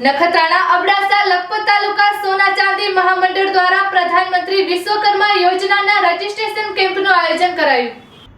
નખત્રાણા અબડાસા લખપત તાલુકા સોના ચાંદી મહામંડળ દ્વારા પ્રધાનમંત્રી વિશ્વકર્મા યોજનાના રજીસ્ટ્રેશન કેમ્પનું આયોજન કરાયું।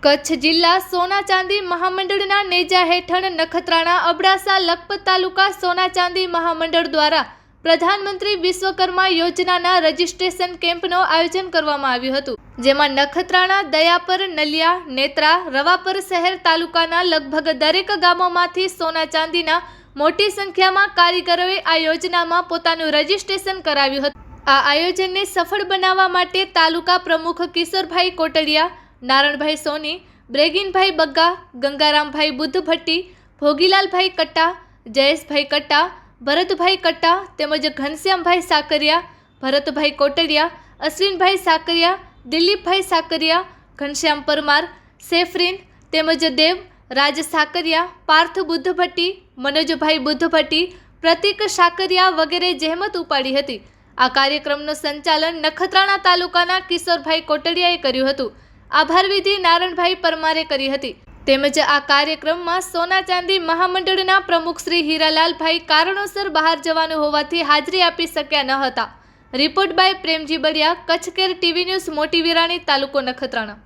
કચ્છ જિલ્લા સોના ચાંદી મહામંડળના નેજા હેઠળ નખત્રાણા અબડાસા લખપત તાલુકા સોના ચાંદી મહામંડળ દ્વારા પ્રધાનમંત્રી વિશ્વકર્મા યોજનાના રજીસ્ટ્રેશન કેમ્પનું આયોજન કરવામાં આવ્યું હતું, જેમાં નખત્રાણા, દયાપર, નલિયા, નેત્રા, રવાપર શહેર તાલુકાના લગભગ દરેક ગામોમાંથી સોના ચાંદીના મોટી સંખ્યામાં કારીગરોએ આ યોજનામાં પોતાનું રજીસ્ટ્રેશન કરાવ્યું હતું। આ આયોજનને સફળ બનાવવા માટે તાલુકા પ્રમુખ કિશોરભાઈ કોટડિયા, નારણભાઈ સોની, બ્રેગીનભાઈ બગ્ગા, ગંગારામભાઈ બુદ્ધભટ્ટી, ભોગીલાલભાઈ કટ્ટા, જયેશભાઈ કટ્ટા, ભરતભાઈ કટ્ટા તેમજ ઘનશ્યામભાઈ સાકરિયા, ભરતભાઈ કોટડિયા, અશ્વિનભાઈ સાકરિયા, દિલીપભાઈ સાકરિયા, ઘનશ્યામ પરમાર, સેફરીન તેમજ દેવ, રાજ સાકરિયા, પાર્થ બુદ્ધભટ્ટી, મનોજભાઈ બુદ્ધભટ્ટી, પ્રતિક સાકરિયા વગેરે જહેમત ઉપાડી હતી। આ કાર્યક્રમનું સંચાલન નખત્રાણા તાલુકાના કિશોરભાઈ કોટડિયાએ કર્યું હતું। આભાર વિધિ નારણભાઈ પરમારે કરી હતી। તેમજ આ કાર્યક્રમમાં સોના ચાંદી મહામંડળના પ્રમુખ શ્રી હીરાલાલભાઈ કારણોસર બહાર જવાનું હોવાથી હાજરી આપી શક્યા ન હતા। Report by Premji Baliya, Kutch care TV news, Moti Virani, તાલુકો નખત્રાણા।